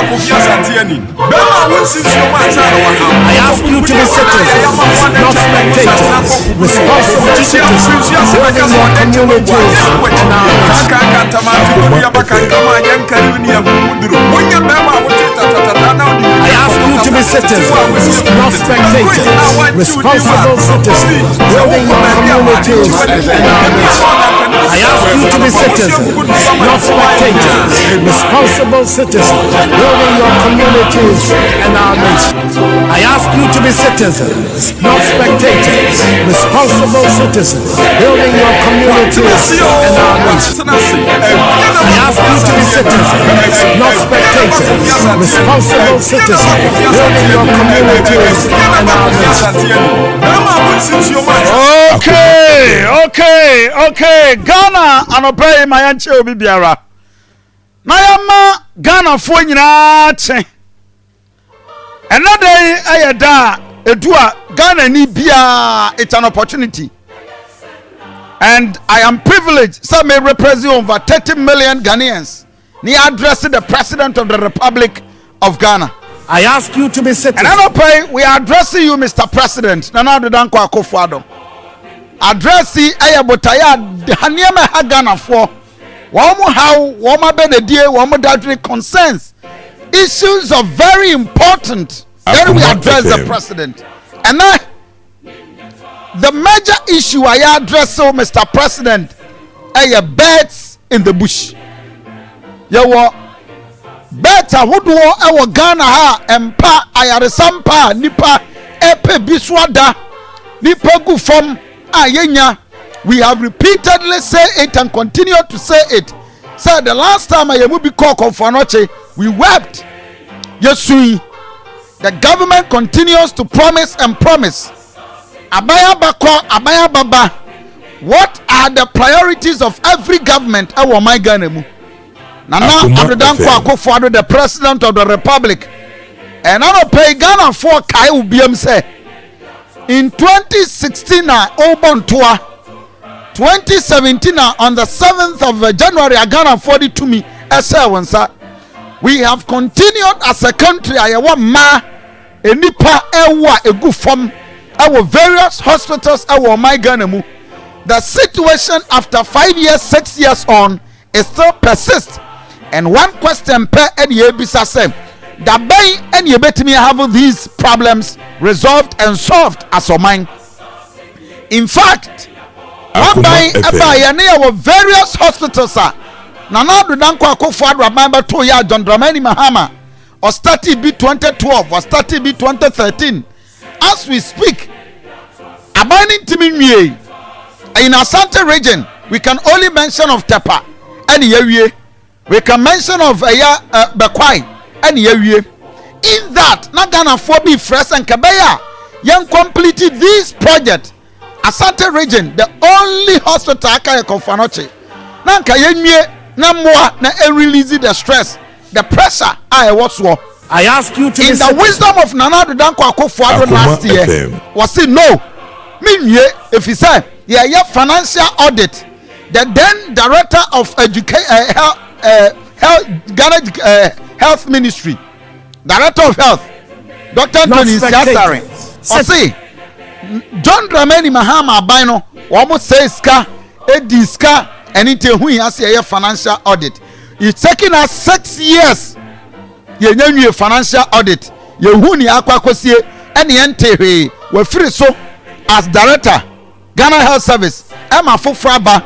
Kofi Asante Ennin. I ask you to be citizens, not spectators, responsible citizens, building your communities and our I ask you to be citizens, not spectators, responsible citizens, building your communities and our nation. I ask you to be citizens, not spectators, responsible citizens, building your communities and our nation. I ask you to be citizens, not spectators, responsible citizens, building your communities and our nation. I ask you to be citizens, not spectators, responsible citizens, building your communities and our nation. Okay. Ghana anopay mayanche obi biara. Na yama Ghana fo nyina che. Another ayada edua Ghana ni bia, it's an opportunity. And I am privileged, some may represent over 30 million Ghanaians. Ni addressing the President of the Republic of Ghana. I ask you to be citizens. And anopay, we are addressing you, Mr. President. Nana Aduanaba Kofi. Addressi ayabotaya haniema ha Ghana for womo how womo be the day womo that concerns issues of very important. Then we address the president. And the major issue I address, so Mr. President, are birds in the bush. Yawo birds are who do our Ghana ha empa ayaresampa nipa epe biswada nipa gu from ayenya. We have repeatedly said it and continue to say it. Said the last time I moved for noche, we wept. Yes, the government continues to promise and promise. Abaya bako, abaya baba. What are the priorities of every government? Awo my Ghana mu. Nana Aduanaba Kofi, the President of the Republic, and I don't pay Ghana for Kai Ubiam say. In 2016, Obon Tour, 2017, on the 7th of January, Ghana 42 me, we have continued as a country. I want ma, a nipa, a good form, our various hospitals, our my Ghana. The situation after 5 years, 6 years on, it still persists. And one question per any bisa say, that bay and you bet me have these problems resolved and solved as of mine. In fact, one by our various hospitals are Nana Aduanaba Kofi remember 2 years John Dramani Mahama or started B 2012 or started B 2013. As we speak, abaning Timinye in Asante Region, we can only mention of Tepa and Yewie. We can mention of Bekwai and Yewie. In that, Ghana for be fresh and Kabeya, young completed this project. Asante Region, the only hospital I can confanoche. Nanka Yenye, Namwa, na release the stress, the pressure I was war. I ask you to in the wisdom of Nana Aduanaba Kofi last year was it no. Mean if he said, yeah, financial audit, the then director of health ministry, director of health, Dr. Tony Siasare, or say John Dramani Mahama Bino almost says ska ediska anything who has a financial audit. It's taking us 6 years. You know your financial audit. You huni akwa kosie any ente we free so as director Ghana Health Service. Emma Fufraba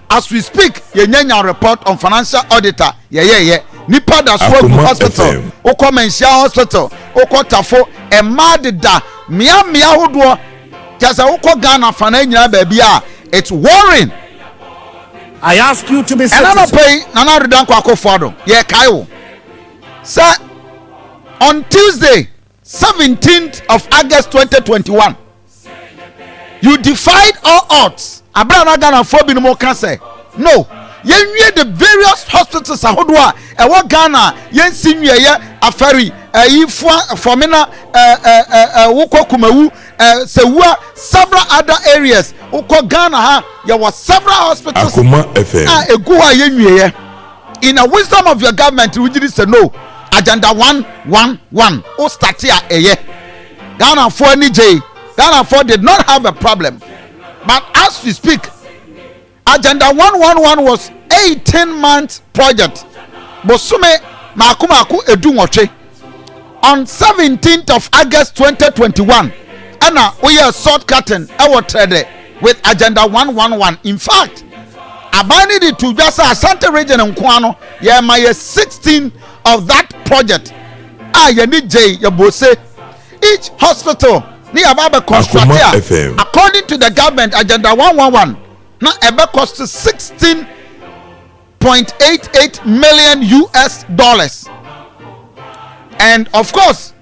as we speak. You know report on financial auditor. Yeah. Nipa da so hospital. Oko Mensia hospital. Oko Tafo emadida mia hodo. Just oko Ghana financial baby. It's worrying. I ask you to be citizens. And I pay Nana Aduanaba Kofi. Yeah, Kaiwo. Sir, on Tuesday, 17th of August 2021, you defied all odds. Abraham Ghana for being more cancer. No, you the various hospitals ahodwa ewo Ghana yen sinye ye afari ifua formina woko kumawu sewa several other areas woko Ghana ha there were several hospitals Akoma FM eguwa yenwe ye. In the wisdom of your government, we did say no. agenda 111 o start here Ghana for NJ Ghana for did not have a problem, but as we speak agenda 111 was 18-month project bosume makumaku edunwoche on 17th of August 2021 ana we are short cutting our trade with agenda 111. In fact abani di to just Asante Region nkwano ye ma 16 of that project ye ni J ye bose each hospital ni ababa construct according to the government agenda 111 na ebe cost $16.88 million US. And of course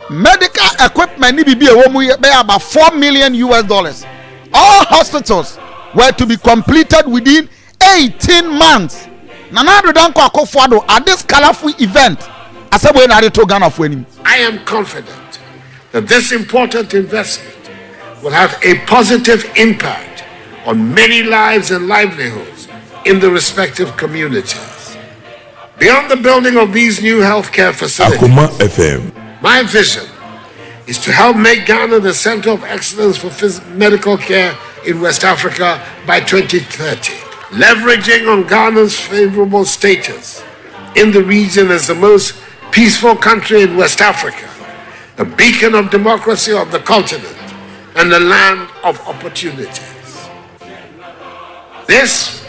medical equipment ni bibi ewo mu be about $4 million US. All hospitals were to be completed within 18 months. Nana Aduanaba Akofo at this colorful event. I am confident that this important investment will have a positive impact on many lives and livelihoods in the respective communities. Beyond the building of these new healthcare facilities, Akoma FM. My vision is to help make Ghana the center of excellence for medical care in West Africa by 2030. Leveraging on Ghana's favorable status in the region as the most peaceful country in West Africa, the beacon of democracy of the continent, and the land of opportunities. This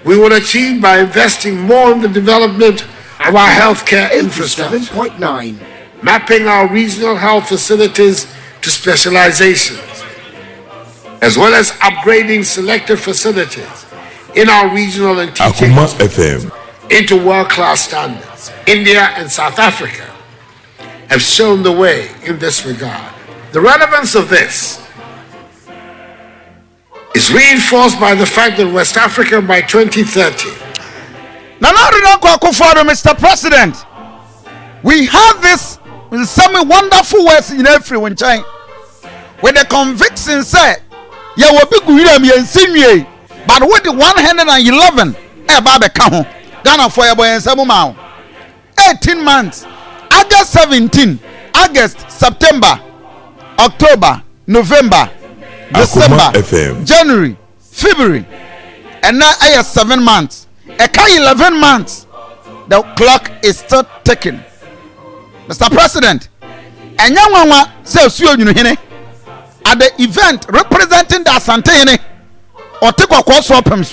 we will achieve by investing more in the development of our healthcare infrastructure, 7.9. mapping our regional health facilities to specializations, as well as upgrading selected facilities in our regional and teaching Akoma hospitals FM. into world-class standards. India and South Africa have shown the way in this regard. The relevance of this is reinforced by the fact that West Africa by 2030. Nana Aduanaba Akofo, Mr. President, we have this some wonderful words in every one time with the conviction say ya will be good and but with the 111 Baba Kaho Ghana for your boy and 18 months, August 17, August, September, October, November, December, January, February, and now I have 7 months. A 11 months, the clock is still ticking. Mr. President, and young one says you at the event representing the Asante or take a course of him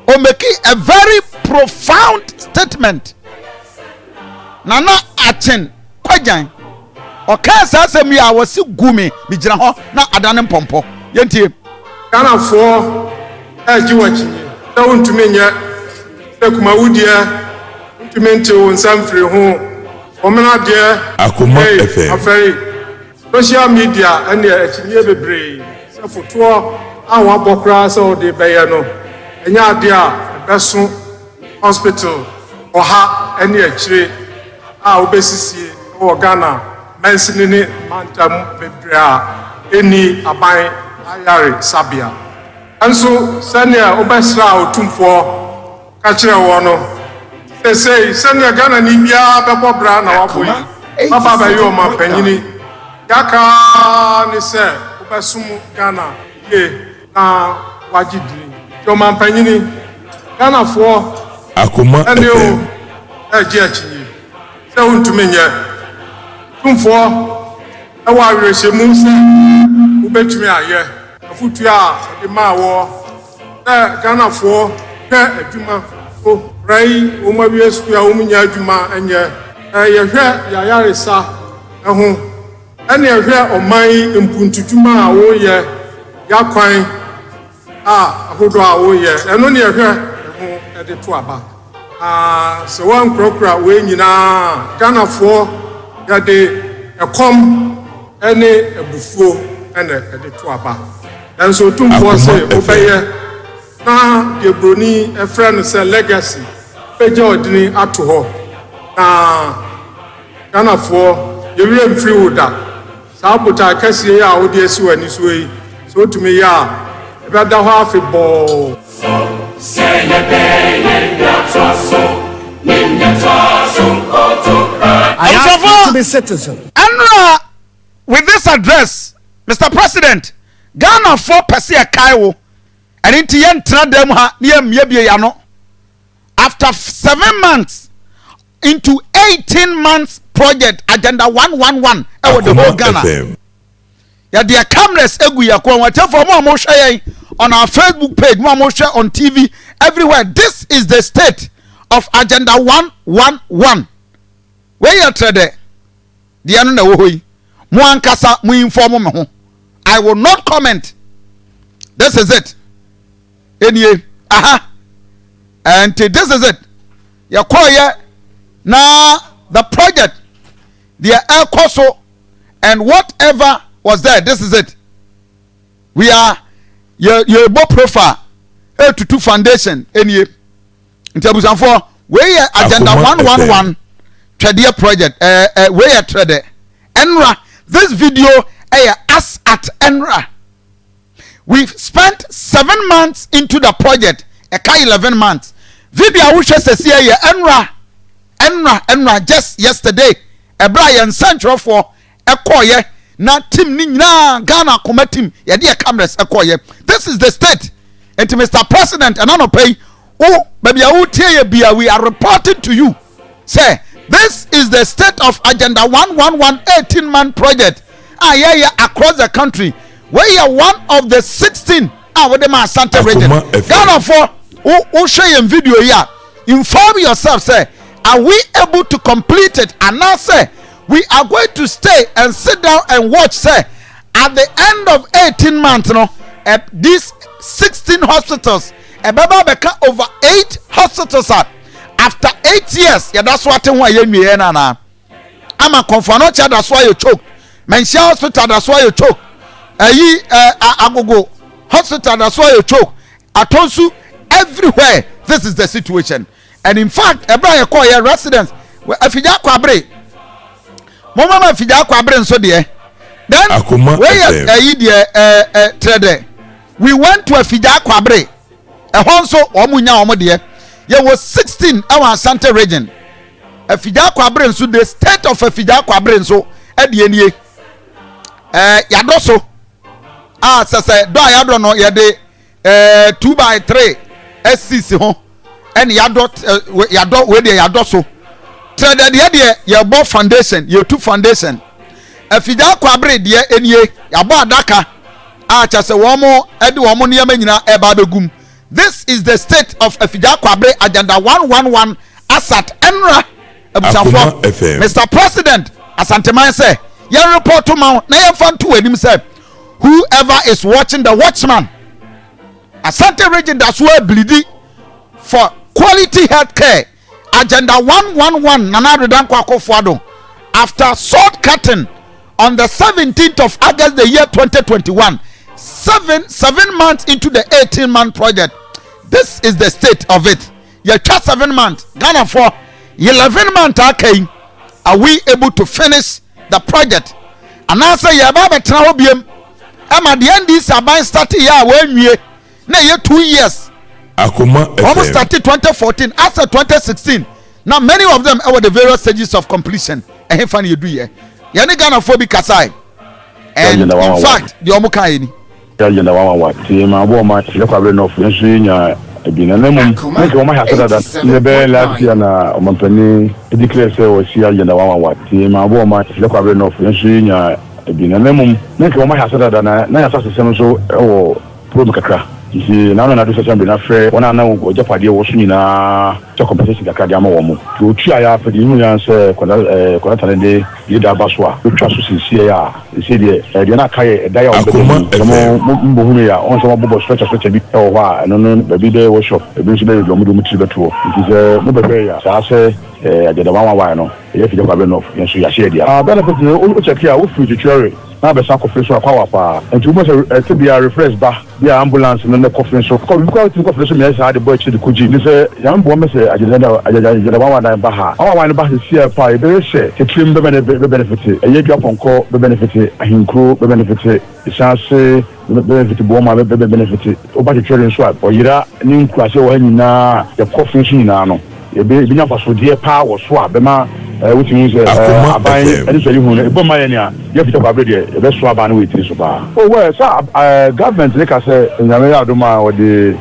or making a very profound statement. Nana Achen Kwajan or Kasa Semi, I was so gumi, Mijraho, not Adanem Pompo. Yenti Ghana for Ajuachi, down to me yet, Kumaudia, to mental and some free home. Omena dear, Akoma FM. Social media and the Echiniebe Bray, so for 2 hours, Bokras or the Bayano, and Yadia, Besson Hospital, or Ha, and the Echre, our Bessie, or Ghana, mentioning it, Mantam Bebra, any Abai, Ayari, Sabia. And so, Sanya Obesra, Tumfo, Kachira Wano. They say, Sanya Ghana Nibia, Babo Brana, Papa Bayoma Penini, Yaka, they say, Obesum Ghana, ye, na Wajidi, Yoma Penini, Ghana for Akoma and you, FM. Ejiachi, say to me, Tumfo, a warrior, she moves, who bet me a year, a footia, the Ma war, Ghana for, a Juma. Rai umawie sukua umunya adwuma enye yehwe yayaresa eho ene yehwe oman mpuntudwuma a wo ye yakwan ahodo a wo ye eno ne yehwe eho ede to aba so wan krokra we nyina Ghana fo yade ekom ene ebufuo ene ede to aba enso tumfo se obeye na de broni a friend say legacy peja odini ato ho na Ghana for ye wiem free woda sa bota kase ya wo de esi wani so yi so to me ya e beda ho afi bo say ye be ye so I ask you to be citizen. And with this address, Mr. President, Ghana for Persia Kaiwo, and into yen tradem ha near Yano. After 7 months into 18 months project agenda 111 the whole Ghana. Yeah, their cameras whatever share on our Facebook page, share on TV, everywhere. This is the state of agenda 111. Where you trade the anna Muankasa mu inform me. I will not comment. This is it. And this is it. You call now the project, the air coso, and whatever was there. This is it. We are your profile to 2 foundation. Any in terms of where agenda 111 trade project. Where trade Enra. This video us at Enra. We've spent 7 months into the project. 11 months. Video which says here Enra just yesterday. A Brian Central for a koye na team ni na Ghana Akoma team ya dia cameras a koye. This is the state. And to Mr. President and no pay. Oh baby we are reporting to you. Say this is the state of agenda 111 18-man project. Across the country. Where you are one of the 16 with the Asante Region. Ghana for who share video here. Inform yourself, say, are we able to complete it? And now say, we are going to stay and sit down and watch, say, at the end of 18 months, these 16 hospitals, over 8 hospitals are after 8 years. Yeah, that's what I'm a confirmed, that's why you choke. Mention hospital, that's why you choke. Agogo hospital, that's why you choke. Atonsu, everywhere. This is the situation. And in fact, Abraham call your residents. Afija kwabre. Mama afija kwabre so there. Then where trade. We went to Afija kwabre. Honso omunya omo there. There was 16 our Asante region. Afija kwabre so the state of Afija kwabre so e de nie. Yadoso. Say do I don't know yade 2x3 SCC ho and yadot we dey yadoso trade dey your board foundation your 2 foundation afida kwabre dey enie yabo adaka chase wo mo ede wo mo niam nyina e ba begum. This is the state of afida kwabre agenda 111 asat enra abusafo. Mr. President Asante man say your report to ma na your fan to anim say whoever is watching the watchman Asante region that's where bleeding for quality health care agenda 111 Nana Redanko Akofo after sword cutting on the 17th of August the year 2021 seven months into the 18-month project. This is the state of it. You just 7 months Ghana for 11 months okay. Are we able to finish the project? And I say ya baba tena obiem ama the end is about starting ya when we na ye 2 years. Akoma almost started 2014 after 2016. Now many of them are the various stages of completion. And how fun you do here? Yani Ghana phobic aside. And in fact, the omuka ini. Agenda 111. Team abo ma tile kwa breno fensu nya ebina na mum. Nka o ma hasa da lebe last year na o mampani declare say o si agenda 111. Team abo ma tile kwa breno fensu nya ebina na mum. Nka o ma hasa da na ya sase sem so o pro kakra. Isi na na do social be na frɛ wona na o japade wo so nyina to competition kakra de ama wo mo to twa ya fa di mu yan sɛ kwada talende yi da ba so a twa so sinsie ya isi de na kai da ya o be mo hu ya on so mo bo stretch bi o wa no no be de workshop e bi so be do mo do mutiri beto isi sɛ mo be ya sa sɛ agenda 111 no e fi jakwa be no yan so ya share dia benefit o check ya wo free tutorial na be sa Kofi so akwa pa enti mo say to be a refresh ba be ambulance no Kofi so ko bi ko Kofi so me say the boy chi the kuji ni say yan bo me say agenda 111 ba ha awa ba si pa e be say tetrim be benefit e ye dwa ponko be benefit ahinkro be benefit chance be benefit bo ma be benefit o ba tutorial so o yira ni nkrase wo nyina the Kofi so nyina no binya fasodie pa wo so a bema wotimi se aban ene so hu e boma ye ne a ye fita kwa bre de e be so aban no wetiri so ba oh well sa government ne ka se nyame ya do ma wo de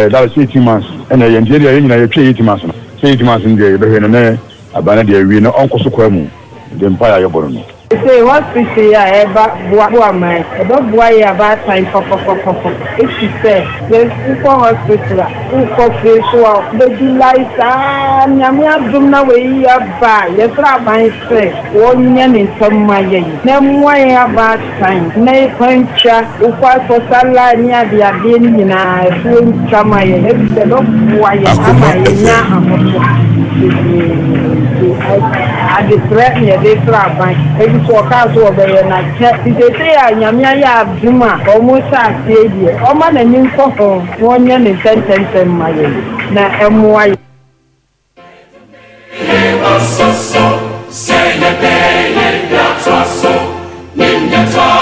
that 18 months ene ye ndie ye nyina ye twa 18 months no 18 months ndie be hwe ne aban de wi no onko so kwa mu de empire ye boro no say hospital ya bua man bua ya ba time pop. If she say there's for hospital for free so the life nyame adum na we ya ba ye fra ban say wonya ni nsoma ye na mwa ya ba time na kwancha ukwa so sala ni ade ni na so chama ye e be do bua ya ama ye nya amoto I threaten you, they trap. If you walk out over there, and I check, they say, I'm Yamia Juma, almost a day. Oh, man, and you for 1 year and 10 my now, MY.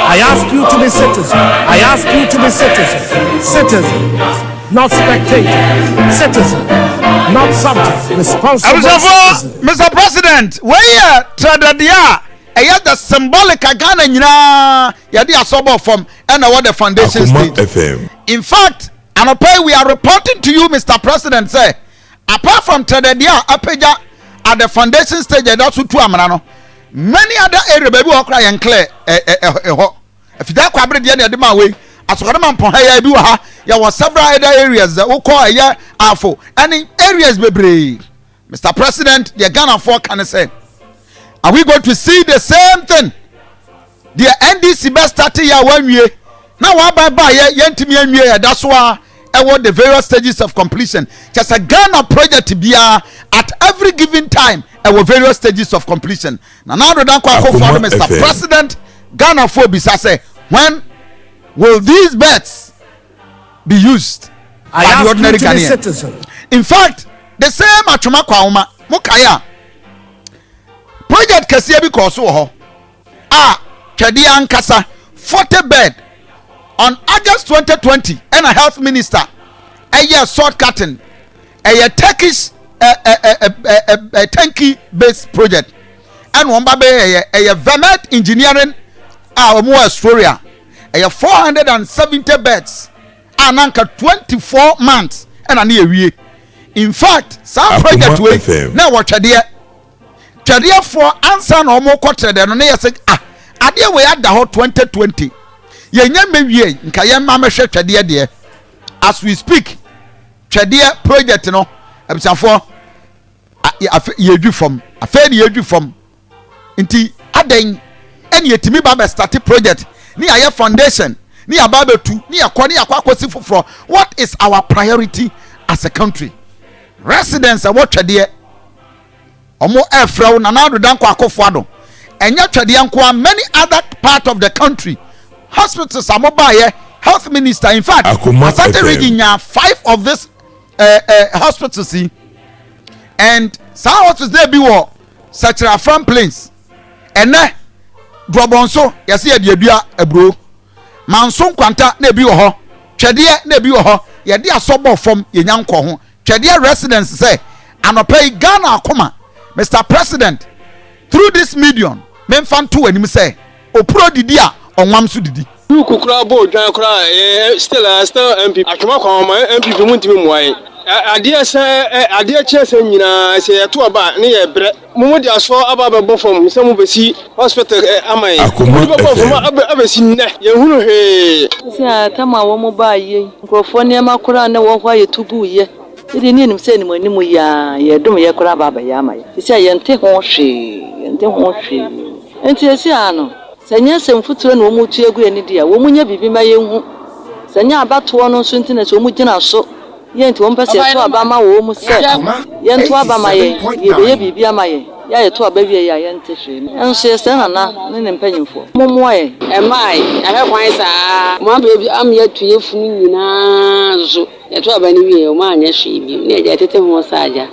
I ask you to be citizens. I ask you to be citizens. Citizens, not spectators. Citizens, not subjects. Responsible citizens. Mr. President, where Tradadia, the symbolic Ghana nyina yadi asobo from and what the foundation stage. In fact, we are reporting to you, Mr. President, say apart from Tradadia, Apeja at the foundation stage, that's two amanano. Many other areas, baby, will cry and clear. If that quabre the other my way, as one man pon here, there were several other areas that will call a year after. And in areas, baby, Mr. President, the Ghana for can say, are we going to see the same thing? The NDC best started here 1 year. Now, I buy yentimi year. That's why I want the various stages of completion. Just a Ghana project to be at every given time. Our various stages of completion. Now, Mr. President, Ghana for say, when will these bets be used by the ordinary Ghanaian? In fact, the same Achuma Kwauma Mukaya project Kasia because Chadi Ankasa 40 bed on August 2020 and a health minister a year shortcutting a Turkish a tanky based project and one baby a Vermet engineering more Australia a 470 beds and anchor 24 months and a near. In fact, some project way now watch a dear for answer no more quarter than on say I dear we had the whole 2020 ye me nkayem mama hwe dear as we speak dear project no abisafo yedu from afed yedu from nti aden ene yetimi baba start project ni aye foundation ni ababa tu ni akwa foforo. What is our priority as a country? Residents are what dear omo efraw na na do dan kwa akofo enya twede nko many other part of the country hospitals are mobile health minister. In fact, Asante Region 5 of this hospitals see and some hospitals they be wo such a from planes and drobonso yesi adua ebro manso kwanta na bi wo ho twede na bi wo ho ye de asobo from yenyanko ho twede residents say anopai Ghana Akoma. Mr. President, through this medium, men fan two and him say, O pro didia on Mamsu didi. You could crowd board, still MP. I come on my MP to him why. I dear say, I dear chess and I say to about near bread. Moment I saw about from some of the sea hospital. Am I? I've seen that. You hey. Come on, mobile. California Macron, no one why you to boo ye. Didn't need him saying when you don't ya crab yama. He said, Yente Honshi, and then Honshi. And Tiano, Sanya some foot and Womuti any dear, woman ya be my young Sanya about 2 on Swinton as Womujina so. Yent 1% to Abama woman said, Yent to Abama, ye be my ya to a baby, ya yentish. And says, Sana, then penny for. Momoy, am I have my baby, I'm yet to you for me. Yet any man, yes, she near Mosaja.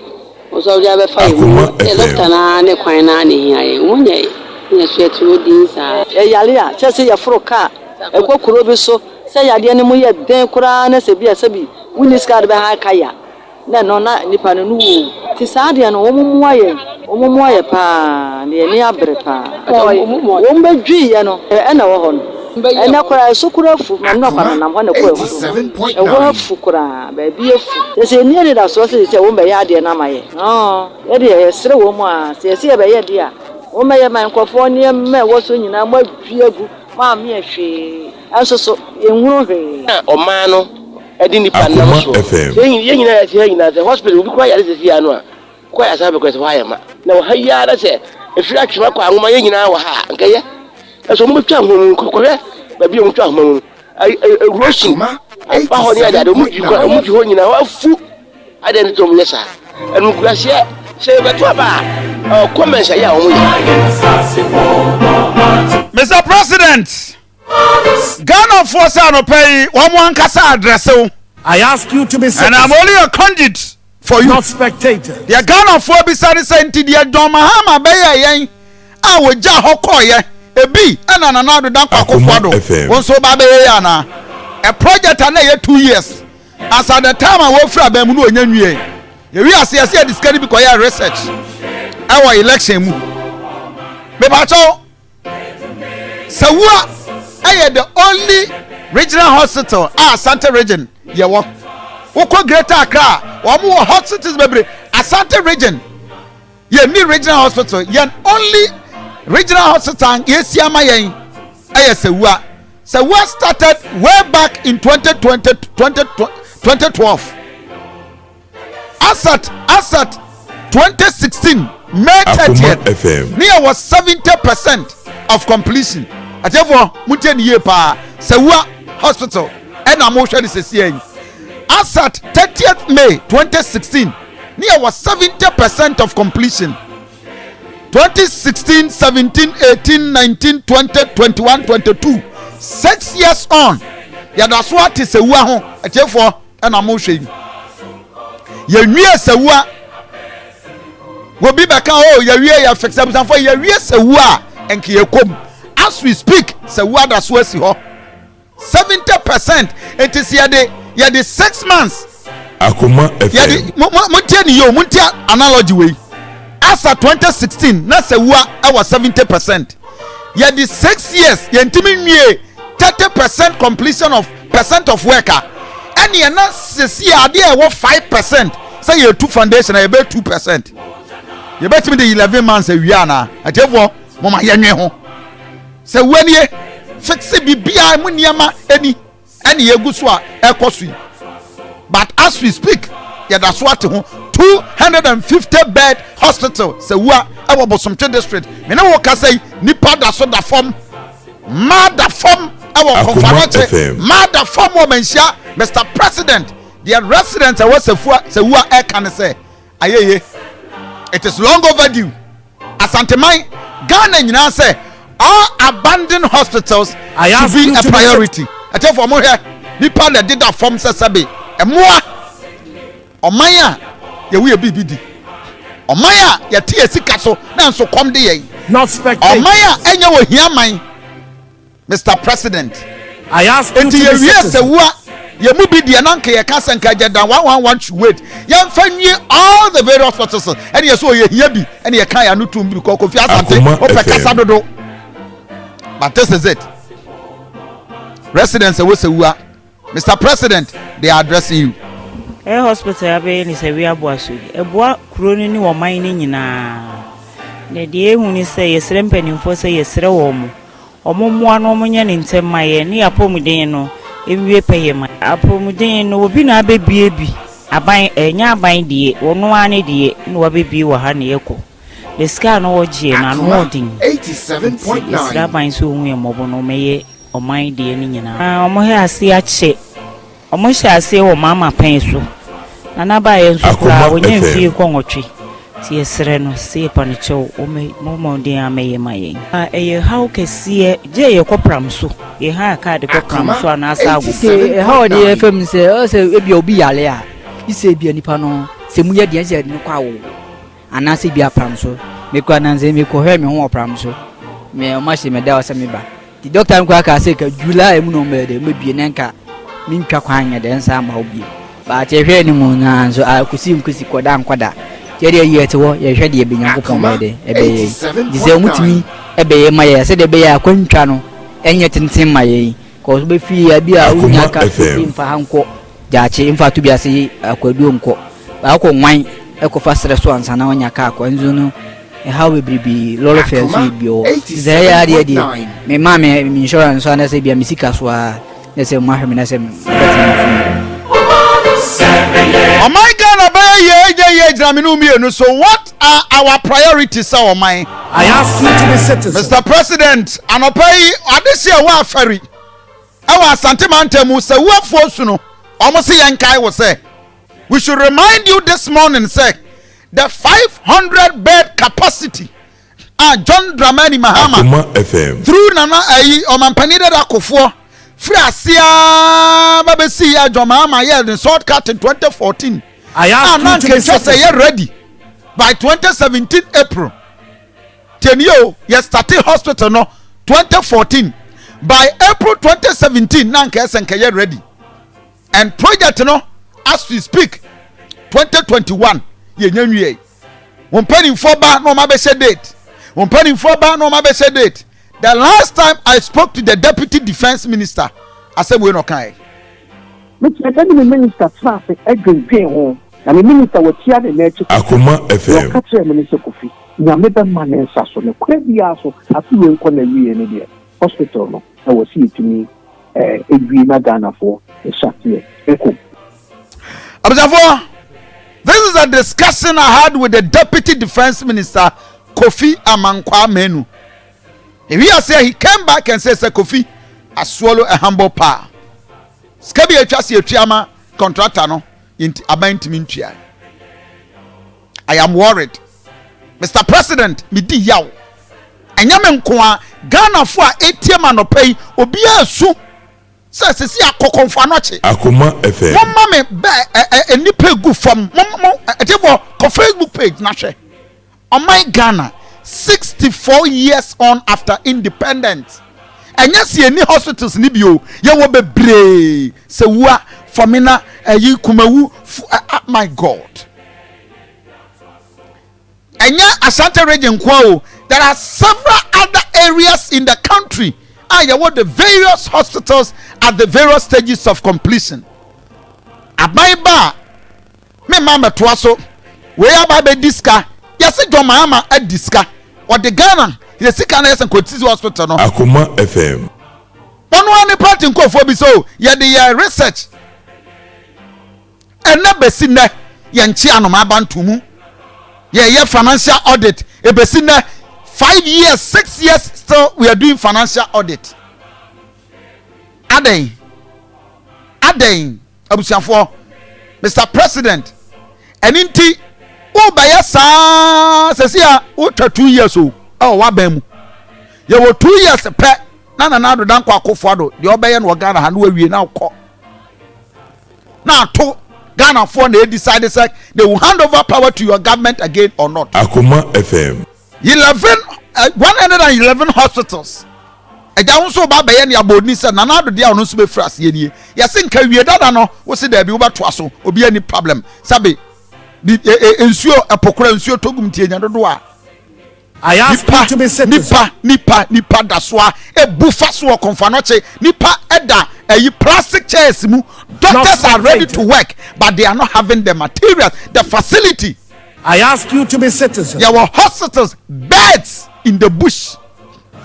Was all the five. Eloptana, Nequinani, one day. Yes, yet to these are Yalia, just say a fro car. A cockroach so say I didn't know yet, then Koran, as a Biasabi, when this got behind Kaya. na no na nipa no wo ti saade no omomo aye pa ne ni abre pa wo mbedwi ye no na wo ho no ena kora sukura fu na no kwa na na ko afu e wo afu kora ba bi afu se ni ade da so se wo mbe ya ade na maye e de ye sere wo mu a se se be ye de a wo meye man kwofo ni me wo so nyina ma dwi agu ma me ahwe anso so enhuru hwe o man no edi nipa na so ye nyina the hospital bi kwa yare se fi anu a kwa ya sabe kwa se wa ma na wo hayya da se efiri atwa kwa anwoma ye nyina wo ha nkeye eso mo twa ho kokore ba bi mo twa ho roshi afa ho ni ada do mo ji ho nyina wa fu ada ni to mo yesa enu kurase se beto ba comments ya o mo Mr. President, Ghana force no pay one kasa address. I ask you to be seated. And I'm only a conduit for you. Not spectator. The Ghana for beside the senti the Don Mahama Bay yen. I would ja hokoye. A B and another dan kwakofado. One so babe yana. A project and 2 years. As at the time I work for Bemunu and Yenye. We are see this can be quiet research. Our election. Mebacho. Sawa. I am the only regional hospital. Asante Region. Yeah, what? Woko Greater Accra. Wamu hospitals baby. Asante Region. Yeah, me regional hospital. Yeah, only regional hospital. Yes, yeah, my yen. Sawa. Sawa started way back in 2012. Asat 2016 May 30th. Near was 70% of completion. Therefore, Mutian Yepa, Sawa Hospital, and Amotion is a CN. As at 30th May 2016, near was 70% of completion. 2016, 17, 18, 19, 20, 21, 22. 6 years on. That's what is a Sawa, therefore, and Amotion. Ye near Sawa will be back. Oh, you're fixable for your years Sawa and Kiyakom. As we speak, so what does we see? 70%. It is here the 6 months. Akoma FM. Muntia analogy way. As at 2016, na se wa was 70%. Yeah, the 6 years. Yentimi 30% completion of percent of worker. And you na see idea 5%. Say you 2 foundation, you bet 2%. You bet me the 11 months a year na. Therefore, mama yenye ho. So when you fix it, be niama any yeguswa ekosui. But as we speak, yeah, that's what 250 bed hospital. So we are our Bosomche district. Me no work say nipa da so da form, mother form our conference, mother form woman share. Mr. President, the residents are what se we are can say. Aye, it is long overdue. Asante mai Ghana nyina say. All abandoned hospitals to be a priority. I tell for more here, people that did that form sasabe. And more, Omaya, you will be BD. Omaya, your TSC castle, now so come the not spectator. Omaya, and you will hear my Mr. President. I ask you to be you move the ananke ya kasan kaja dan 111 should wait. Yan fanyi all the various hospitals and you so you hear be and you can no tumbi ko Kofi Asante o pe kasa dodo. But this is it. Residents Mr. President, they are addressing you. Hospital abe ni se wi aboaso. Eboa kuro ni wo man ni nyina. Ne de ehu ni se yesre mpanimfo se yesre wo mo. Omommoa no omonye ni ntemaye ni apomuden no ewie peyema. Apomuden no obi na abebie bi. Aban enya aban die, wono ane die no wabebie wo ha ne yeko. The scar no oje na no odin 87.9 Sra ban so hu emobo no meye oman de ni nyina omo he ase ache omo hye ase wo mama pen so na na ba ye so kra onye mfie kwonwotwe ti esre no se pani chew o me mo de ameye maye eye how kese je ye kopram so ye ha ka de kopram so na asa agu how de fm se o se ebi obi yale a ise bi anipa no se mu ye de se ni kwa wo anase bia pram so me kwa nanze me ko he me ho pram so me o ma she me da o se me ba the doctor nko aka say ka July mu no me de me bie nenka me ntwa kwa anya de nsa ma obi But if you any so I could see kwada. Jerry yet wo ye hwede ye benyankopon ba de ebe dize mutimi ebe maye se de be ya kwantwa no enye tenten maye ko be fi ya bi a unya ka mfa hanko jaache mfa to bi ase akwadu nko ba ko nwan ekofa sere so ansa na onya ka akwanzu no e how we bribi lolo fe so bi o ze ya de me ma me insurance so na se bi misika so a na se ma hweme na se Oh my God, so what are our priorities, oh my? I ask you to be citizen. Mr. President, and pay this year wa ferry. Our Asante Musa wa forsuno. Almost yankai was say. We should remind you this morning, say, the 500 bed capacity. John Dramani Mahama. Akoma FM. Through Nana Omanpanida Akofo. Frasia babesi ya Jomama in shortcut in 2014. I ask you to say ready by 2017 April. Tenio you started hospital no 2014. By April 2017 nanke esenke ready. And project no as we speak 2021 ye nyanwie. Won penny for ba no mabese date. Won penny for ba no mabese date. The last time I spoke to the Deputy Defense Minister, I said, we're not kind. Mr. Minister, traffic, again, pay home. And the minister was here the nature. Akoma FM. Catcher Minister Kofi. Yameda man and Sasson, crazy also, as you will call a hospital. No, I was here to me, a green Ghana for a shot here. Observer, this is a discussion I had with the Deputy Defense Minister, Kofi Amankwa Menu. If he has said he came back and says, Kofi, I swallow a humble power. Skabi a chassis a triama contractor no in Abintimintia. I am worried. Mr. President, me di yaw. Enyamen kwa Ghana for ATM and pay obia su. Says see a kokonfanoche. Akoma FM. One mame a nipe good from a Facebook page na share. On my Ghana 64 years on after independence. And yes, any hospitals ni bio. Ya wo bebre. Se wa famina yi kumawu. My God. And yeah, Asante Region kwao. There are several other areas in the country. You want the various hospitals at the various stages of completion. Abaiba. Me mama twaso. We ababe diska. Yes, John Mahama at diska. Or the Ghana, the sickness and Cotis Hospital. No, Akoma FM. One part in Kofi, so yeah, the research. And never seen that Yanchiano Mabantumu. Yeah, financial audit. A besina 5 years, 6 years, still we are doing financial audit. Adain, Abusiafo, Mr. President, and inti. Oh, by your son, says here, what 2 years old. Oh, what bem? You were 2 years a pet. Nana now the Danko Kofado, the Obayan were Ghana and where we now call. Now, to Ghana for they decided they will hand over power to your government again or not. Akoma FM. 111 hospitals. A down so bad by any abodni said, Nana the dear no be fras ye. Yes, in Kawi Dano, was it there be over twasso, or be any problem. Sabi. Ensure a pokra ensure togum tienya dodoa. I ask you to be citizen. Nipa daswa e bufa so konfanoche nipa eda plastic chairs mu. Doctors are ready to work but they are not having the materials, the facility. I ask you to be citizen. There were hospitals, beds in the bush,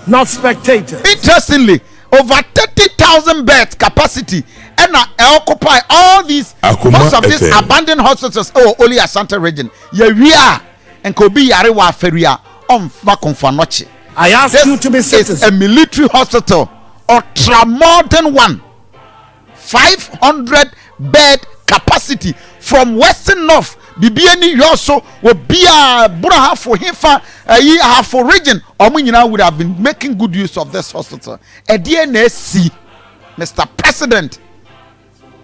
not spectators. Interestingly, over 30,000 beds capacity and occupy all these most of these abandoned hospitals. Oh, only Asante Region. We are and Kobi Yarewa Feria on Vakonfanoche. I ask you to be citizen. A military hospital, ultra modern one, 500 bed capacity from Western North. Bibiani Yoso will be a Buraha for Hifa, a for region. Omunina would have been making good use of this hospital. A DNSC, Mr. President,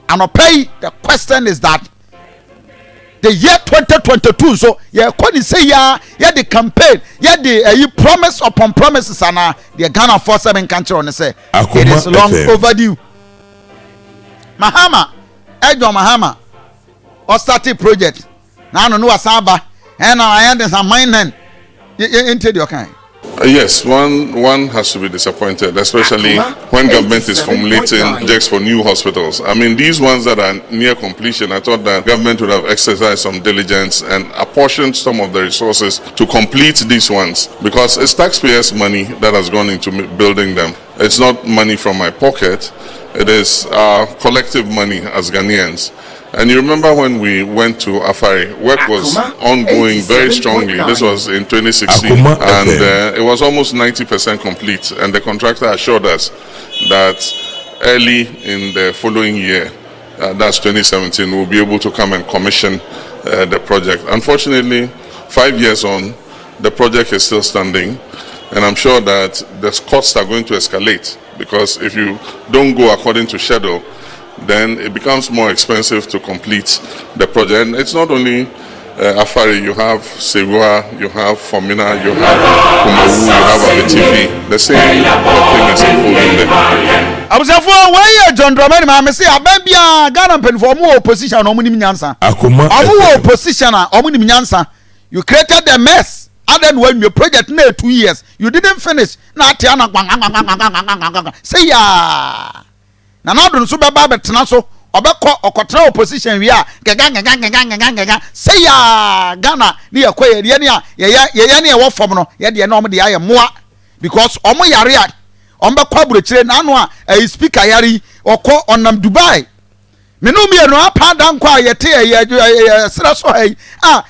and the question is that the year 2022, so yeah, when you say yeah, the campaign, yeah, the promise upon promises, and the Ghana for 7 country on the say it is long overdue. Mahama, Mahama. or started project. Now no asaba and I had some mine into your kind. Yes, one has to be disappointed, especially when government is formulating projects for new hospitals. I mean, these ones that are near completion, I thought that government would have exercised some diligence and apportioned some of the resources to complete these ones, because it's taxpayers' money that has gone into building them. It's not money from my pocket. It is collective money as Ghanaians. And you remember when we went to Afari, work was ongoing very strongly. This was in 2016, and it was almost 90% complete. And the contractor assured us that early in the following year, that's 2017, we'll be able to come and commission the project. Unfortunately, 5 years on, the project is still standing, and I'm sure that the costs are going to escalate, because if you don't go according to schedule, then it becomes more expensive to complete the project. And it's not only Afari, you have Segua, you have Fomina, you have Kumawu, you have Abetifi. The same thing is unfolding there. I was why John Dramani, I say, I bet Ghana pen for more opposition or Munimiansa. Akoma opposition or Munimiansa. You created the mess. And then when your project near 2 years, you didn't finish. Say ya. Na na do nso beba betena so obekọ okotra opposition wi a gaga say ya Ghana ne yakoye de ne a ye ne wo fom no ye de na om de aye moa, because omo yare a ombekọ aburochire na anu a speaker yare okọ onam Dubai menu mi no apa dan kwa ye te ye sira so hai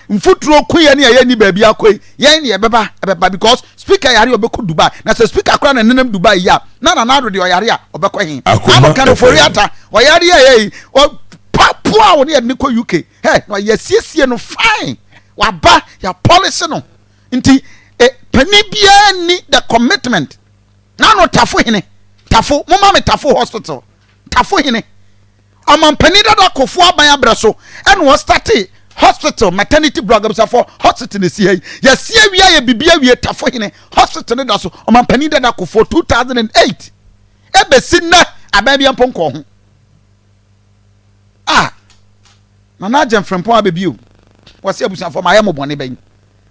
mfuturo ku ye ne ye ni baabi akoyi ye ne ye beba because speaker yare obekọ Dubai na se speaker kra na nenam Dubai ya na do de yare a obekọ hin am kan foriata o yare ye o papua woni ye ne ko UK hey no ye siesie no fine wa ba ya policy no nti pani bia ni the commitment na no tafo hene tafo mama me tafo hospital tafo hene amampani da Kofi aban abreso and was started hospital maternity programs for hospital ne sie ya sie wia ya bibia wie tafo hene hospital da so amampani da Kofi 2008 ebesi na aban bia mponko ho na jem frempon abebio wase abusan for my mobone ban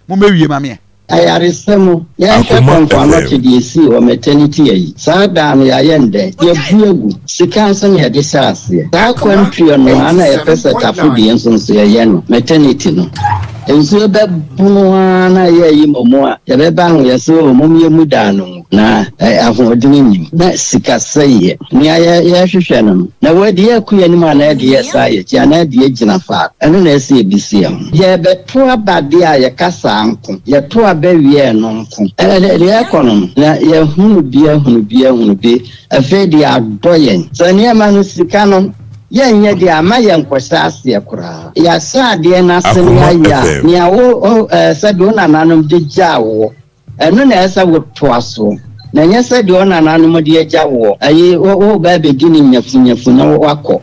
mo mewie mame ayaresemo ya kwa noche di esi o maternity yi sada no ya yende ya buegu sikansa ne de sase ta kwantrio no ana ya pesa tafu di enso ya yeno maternity no enso be bunu na ya yi momo a ya be ba ho ya so momo ye muda no na ahodini nim na sikaseye ni ya hwehwe no na wadi ya kuya ni ma na de ya saye ti ana de gina fa eno na ese ebisi ya be to abade a ya kasa anko ya to abawie no nko de ekonom na ya hunu bi afedi adoyen sani ama no sika no yenye de ama yenkwasa ase akura ya sa de na senya ya ni awo sabi ona nanom de jawo eno na esa wotoaso na nyesa de ona nanom de jawo ayi o ba begini nyafunyafu na wako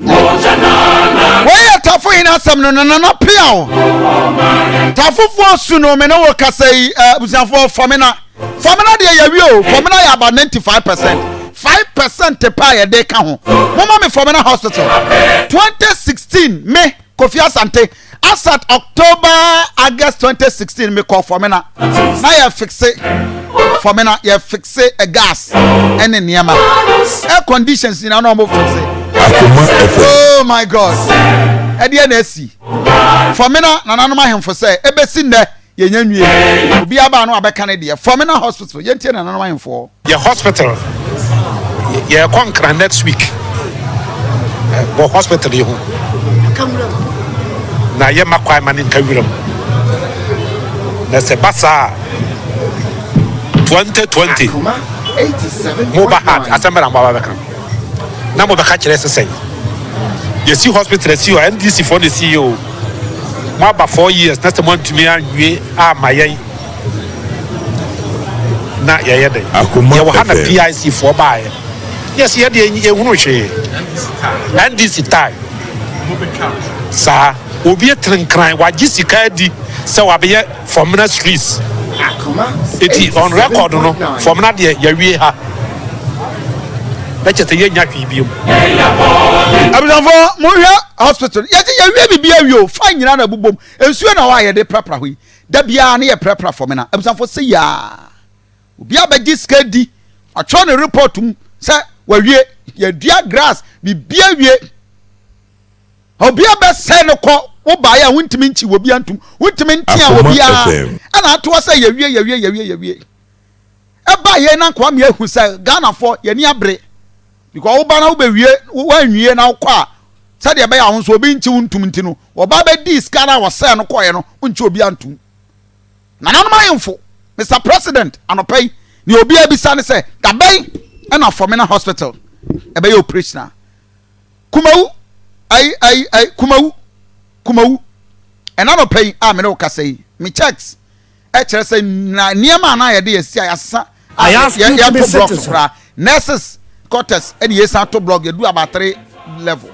why tafo ina sam no na piao tafo fo su no me no wo kasai busanfo fomina de ya wi fomina ya about 95%. 5% te pa ye de ka ho mama me fomina hospital 2016 me Kofi Asante as at October August 2016 me call fomina na ya fixe fomina ya fixe a gas and niema air conditions in no mo fixe. Oh my God. NSC. Fomina nananoma hemfo say ebesi nde ye nyanwie obi aba no abeka ne de Fomina hospital ye ntie nananoma hemfo ye hospital ye conquer next week bo hospital ye ho na ye makwa mani nkawiram na se basa 2020 mo ba hat asembra mba beka na mo beka kire sesen you see hospital see NDC for the CEO mo about 4 years next month to me anwie amayen na ye dey ye wo hana PIC for buy yes ye dey ehunu hwe NDC tie sa obi trenkran waji sika di se wabe Fomina streets eti on record no Fomina de ye wie ha na che te ye nya hwe biom abuzanfo mo hwe hospital ye je ye hwe bibia wi o fa nyina na bubom ensuo na wa ye de prapra hwe da bia na ye prapra for me na abuzanfo se ya obi abegi skadi atwo ne report mu se wa hwe ye dua grass bibia hwe obi abese ne ko wo ba ya wuntimi nchi wo bia ntum wuntimi ntia wo bia ana ato se ye hwe eba ye na kwa me ahu se Ghana for ye ni abre because wo ba na wo be wie wo anwie na wo kwa se de be ya ho so obi nchi wuntum nti no wo ba be di skana wo se no koye no nchi obi antum na nanu ma yemfo Mr President anopai ni obi abisa ne se dabai na for me na hospital e be operation kumawu ai kumawu ena no pay a me no kasai me checks e kire say na niema na ye de yesi ayasa I ask you to be citizen. nurses quarters and yes to blog you do about 3 level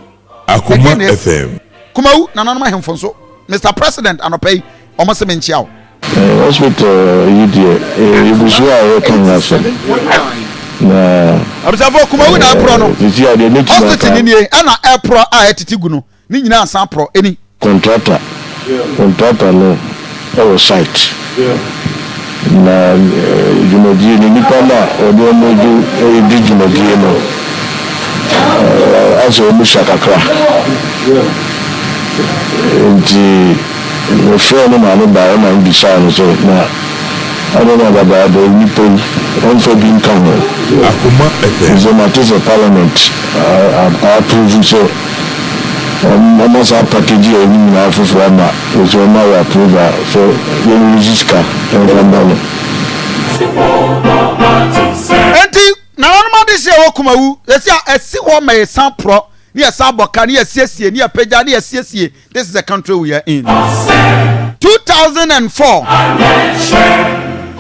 Akoma FM kumawu na nanu ma hemfo so Mr President anopai almost me nchia o hospital yi die ibusu a ye kan na so na abusafo kumawu na pro no hospital ni ana pro a etiti gu no ni nyina asan pro eni contractor no our site na jumadie ni nipa na odi omoju di jumadie no aso mu shakakra nti no fẹ́ no ma no ba na mbisa no so na adona baba do nipa on for being come Akoma FM so matters of parliament approve so almost a package of na for ama so na approve so you register and enti na wonu ma de se wo kumawu esi esi wo ma san pro ni esa boka ni esiesie ni apeja ni esiesie. This is the country we are in. 2004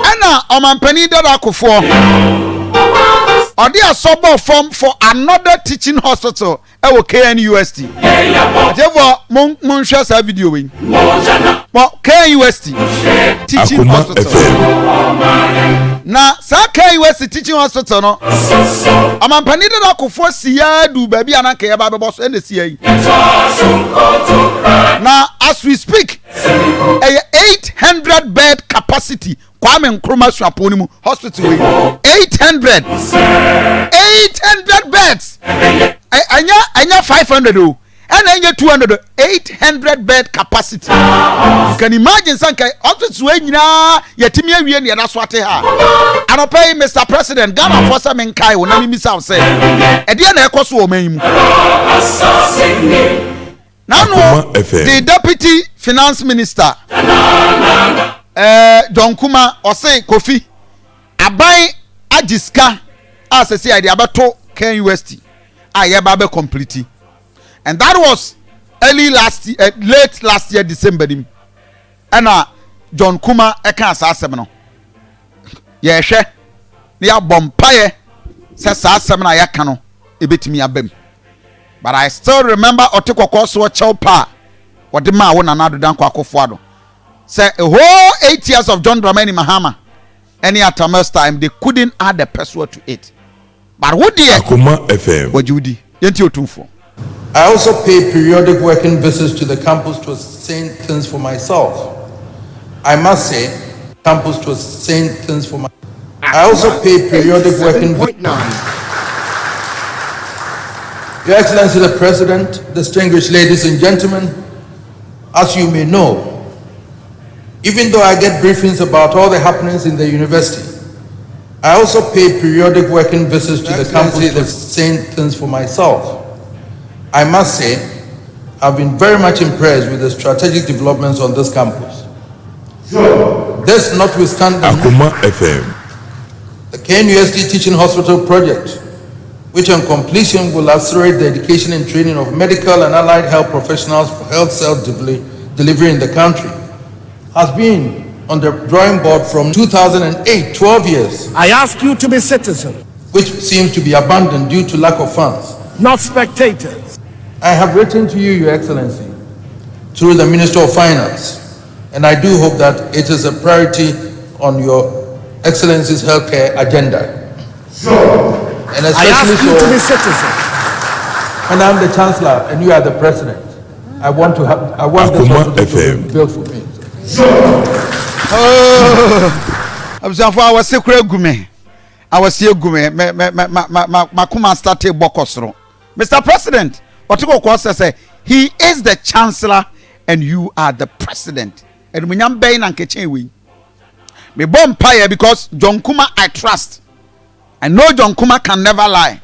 ana omampani dada kofo odi asobo form for another teaching hospital e wo KNUST therefore mon share sa video we mo KNUST teaching Akoma hospital FM na sa KNUST teaching hospital no omampani dada kofo siya du baby ananka ye ba bebo so ene siya yi na as we speak 800 bed capacity Kwame Nkrumah Swaponi mu hospital we 800 beds anya 500 o and anya 200 800 bed capacity. You can imagine sanka hospital we nyina yetimi awie ne na so ate ha anopai Mr President Ghana for some nkai wo na mi misa say e de na ekoso o man mu now no the deputy finance minister John Kuma ose Kofi aban agiska asese ide abeto KNUST ayeba be complete and that was late last year December dim and John Kuma eka asasem no ye hwe ne ya bompaye se asasem na yaka no ebetimi abam but I still remember otekoko so chewpa wode ma wo nanado dan kwa akofo say a whole 8 years of John Dramani Mahama any Atamas time they couldn't add the password to it. But what dear Akoma FM what you di yenti otumfo. I also pay periodic working visits to the campus to ascertain things for myself. I must say, campus to ascertain things for my. I also pay periodic working visits. Your Excellency the President, distinguished ladies and gentlemen, as you may know, even though I get briefings about all the happenings in the university, I also pay periodic working visits to the campus to ascertain things for myself. I must say, I've been very much impressed with the strategic developments on this campus. This notwithstanding, Akoma FM the KNUST Teaching Hospital project, which on completion will accelerate the education and training of medical and allied health professionals for health self-delivery in the country, has been on the drawing board from 2008, 12 years. I ask you to be citizen, which seems to be abandoned due to lack of funds. Not spectators. I have written to you, Your Excellency, through the Minister of Finance, and I do hope that it is a priority on Your Excellency's healthcare agenda. And I ask especially you to be so, citizen. when I'm the chancellor and you are the president, I want this hospital to be built for me. I'm saying for our secret gume. I was here gume. My kuma started bokosro. Mr. President, Otiko Kwasa say he is the chancellor and you are the president. And we nyam bain and kechewi. Me bomb pie because John Kuma I trust. I know John Kuma can never lie.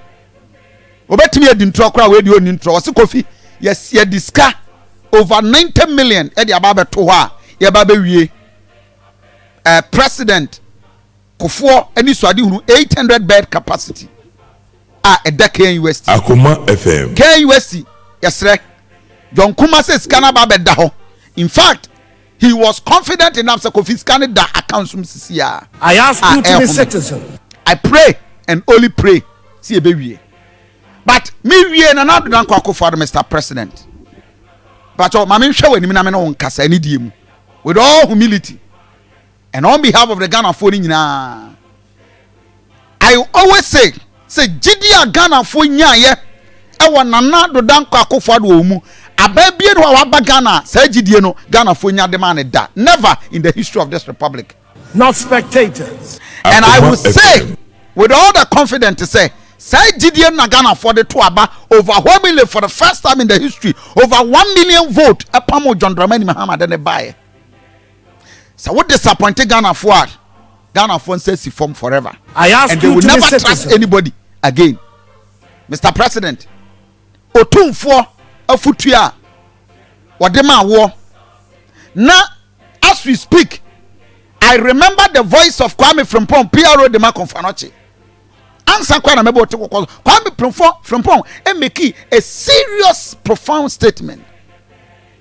Obetimi edintro kra we di onintro. Wasi Kofi yes ye diska over 90 million e di ababe to ha ye babe wie. President Kofi any so adi hunu 800 bed capacity. A decade UST. Akoma FM. KUST yesre. John Kuma says scanner babe da ho. In fact, he was confident enough to Kofi scanner da account sum sisia. I ask you to be citizen. I pray and only pray. See a baby. But me we na na do dan kwako for Mr. President. But my men show when me na me no nkasa ni die mu. With all humility and on behalf of the Ghana for nyina. I always say Gidia Ghana for nya ye e wona na do dan kwako for do mu. Ababie no wa ba Ghana say Gidie no Ghana for nya de man da. Never in the history of this republic. Not spectators. And I will say with all the confidence to say Gideon Nagana for the Tuaba overwhelmingly for the first time in the history over 1 million vote upon John Dramani Muhammad and a buyer. So what disappointed Ghana for says he form forever. I ask and you they will to never be trust citizen. anybody again. Mr. President, Otum for a futua Wadema war. Now as we speak, I remember the voice of Kwame Frimpong, PRO de Makonfanoche. Answer Kwame Frimpong and make a serious, profound statement.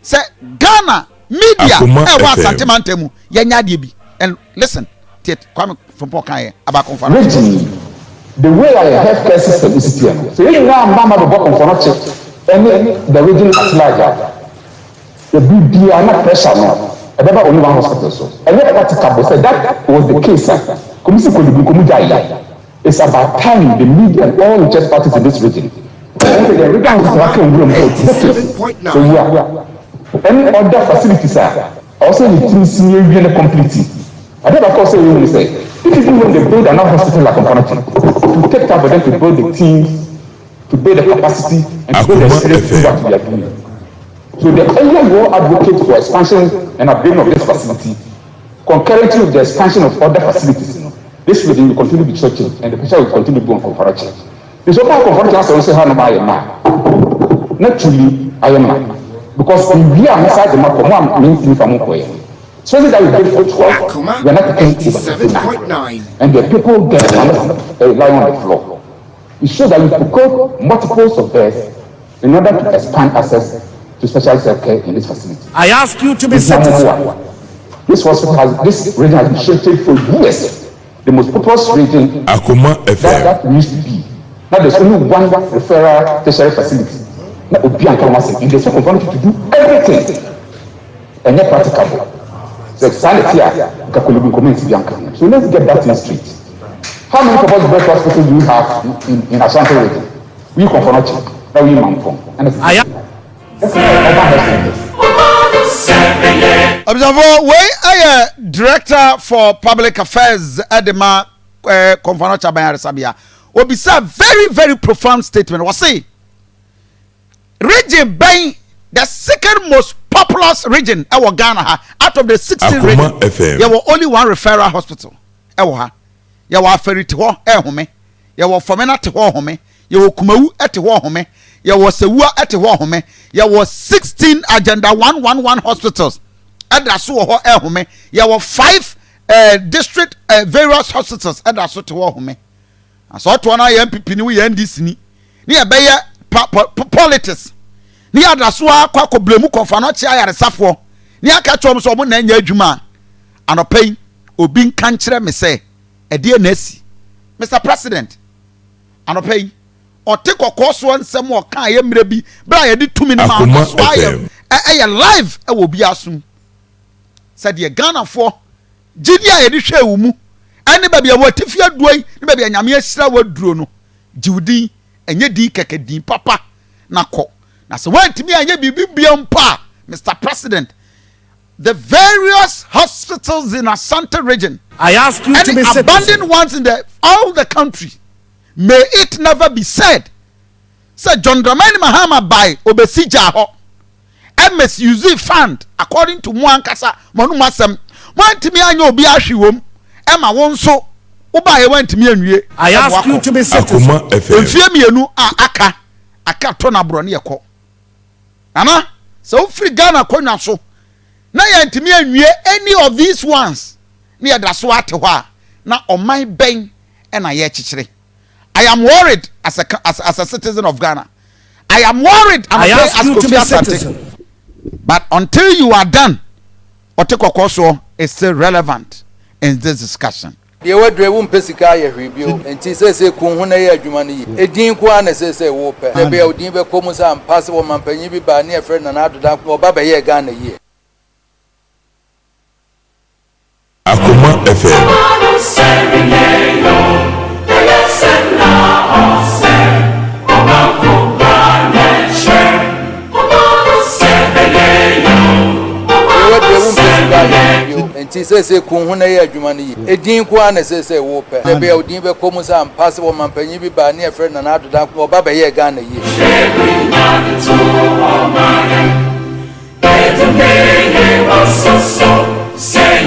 Say Ghana media Asante Mantemu Yanyadibi. And listen, Kwame Frimpong can about Konfanoche. The way our healthcare system is here. So you now Mama the Bokon for not and the region at large. The BD are not pressure now. About only one hospital so. And yet that was the case. It's about time the media and all interest parties in this region. So any other facilities are also the things really completely. I don't of course say you will say if even when they build another hospital like Comparative, to take time for them to build the teams, to build the capacity and to build the serious things that we are doing. So the earlier war advocate for expansion and upgrading of this facility, concurrently with the expansion of other facilities, this region will continue to be churching and the pressure will continue to be on Confarachi. The so-called Confarachi has also had I am now. Naturally, I am now. Because we are inside the map, one means from Mokoye. So that we get for 12, we are not taking 7.9. And the people get lying on the floor. It shows that we could call multiples of beds in order to expand access to specialist healthcare in this facility. I ask you to be citizen. This region has been shaped for years. The most populous region Akoma FM. that used to be. Now there's only one referral tertiary facility. Now Obi and Thomas in the second country to do everything and yet practicable. So sanity here, so let's get that in straight. How many proposed breast hospitals do you have in Ashanti Region? We confront you. Now we manfom. And Observer, where I director for public affairs at the Konfanocha Bayar Sabia. Will be a very, very profound statement. Was say region by the second most populous region our Ghana out of the 16 regions. There were only one referral hospital. Ewa. There were Feriti ho home. There were Fomena te ho home. There were Kumawu at home. There was Sewa at home. There was 16 agenda 111 hospitals. Adasu ho home. There were 5 district various hospitals. Adasu to home. So to na MPP ni we NDC ni. Ni ebeye politics. Ni adasu akwa ko blemu Konfanoche ayaresafo. Ni aka twom so mo na nya adwuma. Anopai obi nkan kire me say e de na asi. Mr. President. Anopai ote kokoso nsem o kan ye mre bi bra ye de tumi na ma so aye live e wo bi asum. Said ye Ghana for Gidia ye de hwe wu mu. Ani ba bia watifi aduai ni ba bia nyame asira waduro no jiwdi enye di keke din papa na ko na se wantimi anye bibibia mpa Mr. President, the various hospitals in Asante Region, I ask you to be abandoned ones in all the country, may it never be said. Say John Dramani Mahama by Obesija ho. MSUZ fund according to Mwankasa Monumasem. Wantimi anye obi ahwewom. Emma wonso uba ye wantimi anwie. I ask you to be Akoma FM. Efie mienu aka to na bro ne yekọ. Ana so free Ghana konwa so. Na yantimi anwie any of these ones. Ne yada so ate ho a na oman ben na ye chichire. I am worried as a citizen of Ghana. I am worried I ask you to be citizen. But until you are done, Otekokoso is still relevant in this discussion. deɛ wadua wo mpɛ sika ayɛ hwee bio nti sɛ kun ho na yɛ adwuma no yi ɛdin ko a na sɛ wo pɛ da bia odin bɛkɔ mu sɛ ampa sɛ wɔ mampanyin bi baa ne ɛfrɛ Nana Adoda ɔba bɛyɛ Ghana yie. Akoma FM. nti sɛ kun ho na yɛ adwuma no yi ɛdin ko a na sɛ wo pɛ da bia odin bɛkɔ mu sɛ ampa sɛ wɔ mampanyin bi baa ne ɛfrɛ Nana Adoda ɔba bɛyɛ Ghana yie. Say